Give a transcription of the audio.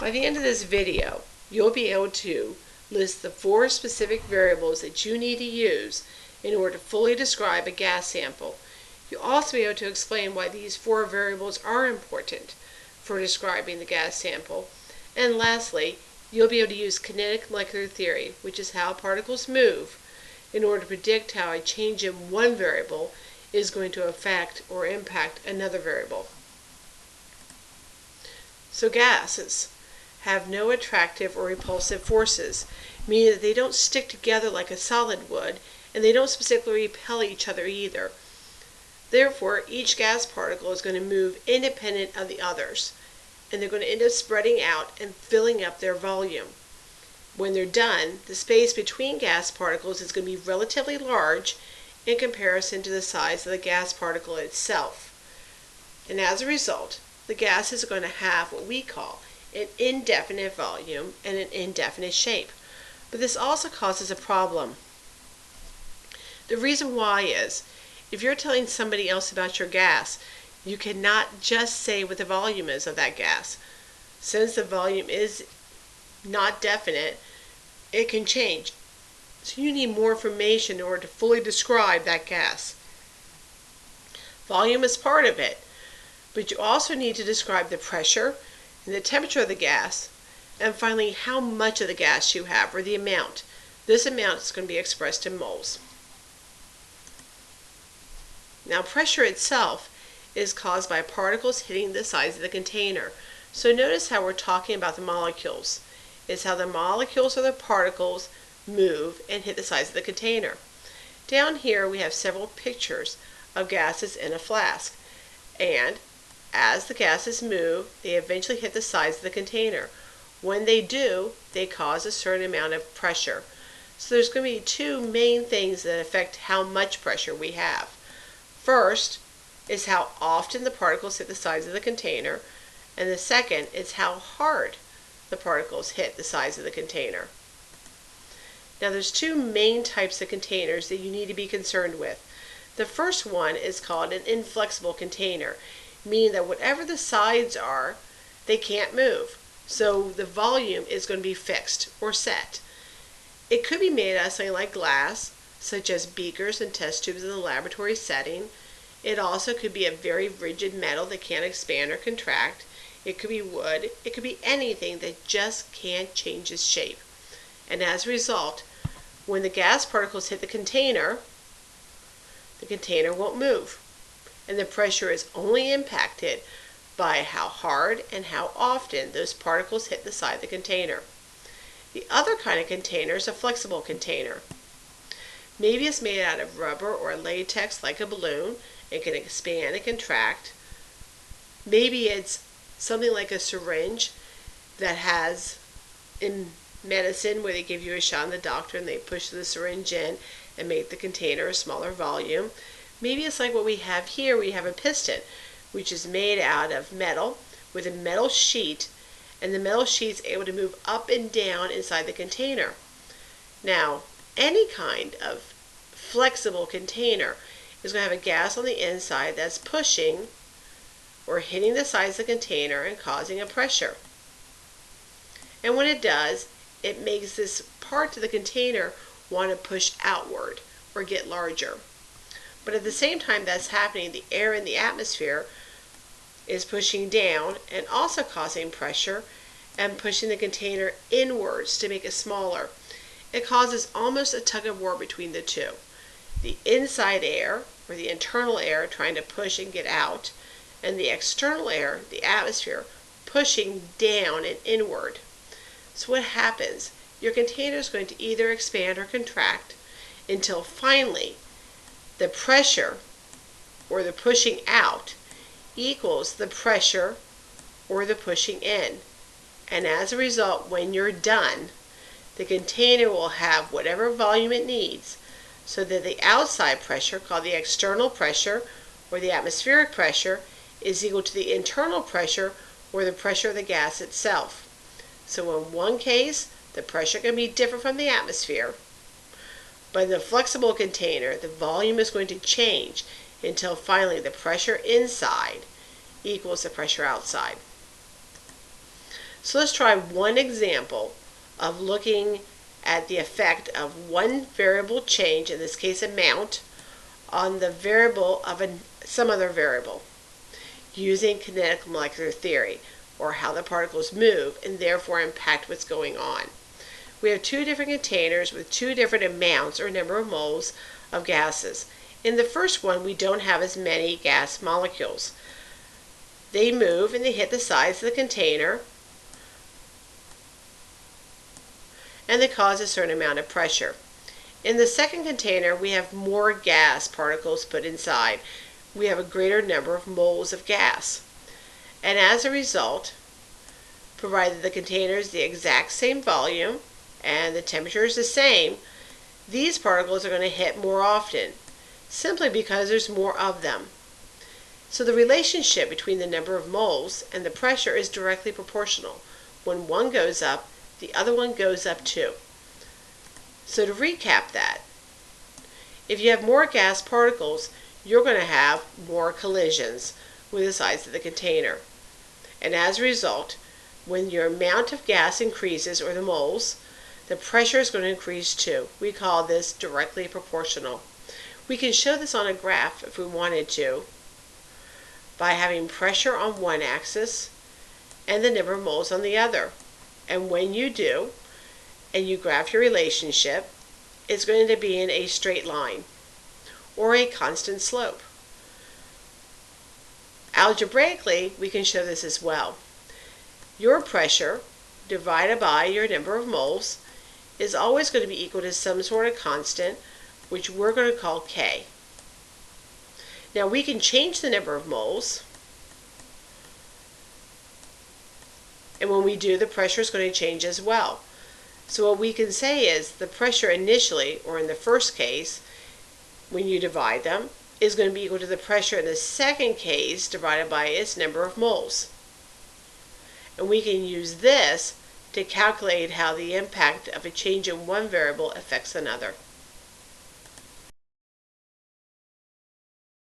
By the end of this video, you'll be able to list the 4 specific variables that you need to use in order to fully describe a gas sample. You'll also be able to explain why these 4 variables are important for describing the gas sample. And lastly, you'll be able to use kinetic molecular theory, which is how particles move, in order to predict how a change in one variable is going to affect or impact another variable. So gases have no attractive or repulsive forces, meaning that they don't stick together like a solid would, and they don't specifically repel each other either. Therefore, each gas particle is going to move independent of the others, and they're going to end up spreading out and filling up their volume. When they're done, the space between gas particles is going to be relatively large in comparison to the size of the gas particle itself. And as a result, the gases are going to have what we call an indefinite volume and an indefinite shape. But this also causes a problem. The reason why is, if you're telling somebody else about your gas, you cannot just say what the volume is of that gas. Since the volume is not definite, it can change. So you need more information in order to fully describe that gas. Volume is part of it, but you also need to describe the pressure and the temperature of the gas, and finally how much of the gas you have, or the amount. This amount is going to be expressed in moles. Now, pressure itself is caused by particles hitting the sides of the container. So notice how we're talking about the molecules. It's how the molecules or the particles move and hit the sides of the container. Down here we have several pictures of gases in a flask, and as the gases move, they eventually hit the sides of the container. When they do, they cause a certain amount of pressure. So there's going to be 2 main things that affect how much pressure we have. First is how often the particles hit the sides of the container, and the second is how hard the particles hit the sides of the container. Now there's 2 main types of containers that you need to be concerned with. The first one is called an inflexible container, meaning that whatever the sides are, they can't move. So the volume is going to be fixed or set. It could be made out of something like glass, such as beakers and test tubes in the laboratory setting. It also could be a very rigid metal that can't expand or contract. It could be wood. It could be anything that just can't change its shape. And as a result, when the gas particles hit the container won't move. And the pressure is only impacted by how hard and how often those particles hit the side of the container. The other kind of container is a flexible container. Maybe it's made out of rubber or latex like a balloon. It can expand and contract. Maybe it's something like a syringe that has in medicine where they give you a shot in the doctor and they push the syringe in and make the container a smaller volume. Maybe it's like what we have here. We have a piston, which is made out of metal with a metal sheet, and the metal sheet's able to move up and down inside the container. Now, any kind of flexible container is going to have a gas on the inside that's pushing or hitting the sides of the container and causing a pressure. And when it does, it makes this part of the container want to push outward or get larger. But at the same time that's happening, the air in the atmosphere is pushing down and also causing pressure and pushing the container inwards to make it smaller. It causes almost a tug of war between the two. The inside air, or the internal air, trying to push and get out, and the external air, the atmosphere, pushing down and inward. So what happens? Your container is going to either expand or contract until finally the pressure, or the pushing out, equals the pressure or the pushing in. And as a result, when you're done, the container will have whatever volume it needs, so that the outside pressure, called the external pressure or the atmospheric pressure, is equal to the internal pressure or the pressure of the gas itself. So in one case, the pressure can be different from the atmosphere, but in the flexible container, the volume is going to change until finally the pressure inside equals the pressure outside. So let's try one example of looking at the effect of one variable change, in this case amount, on the variable of some other variable, using kinetic molecular theory, or how the particles move and therefore impact what's going on. We have two different containers with two different amounts or number of moles of gases. In the first one, we don't have as many gas molecules. They move and they hit the sides of the container, and they cause a certain amount of pressure. In the second container, we have more gas particles put inside. We have a greater number of moles of gas. And as a result, provided the container is the exact same volume and the temperature is the same, these particles are going to hit more often, simply because there's more of them. So the relationship between the number of moles and the pressure is directly proportional. When one goes up, the other one goes up too. So to recap that, if you have more gas particles, you're going to have more collisions with the sides of the container. And as a result, when your amount of gas increases, or the moles, the pressure is going to increase too. We call this directly proportional. We can show this on a graph if we wanted to, by having pressure on one axis and the number of moles on the other. And when you do, and you graph your relationship, it's going to be in a straight line or a constant slope. Algebraically, we can show this as well. Your pressure divided by your number of moles is always going to be equal to some sort of constant, which we're going to call K. Now we can change the number of moles, and when we do, the pressure is going to change as well. So what we can say is the pressure initially, or in the first case, when you divide them, is going to be equal to the pressure in the second case divided by its number of moles. And we can use this to calculate how the impact of a change in one variable affects another.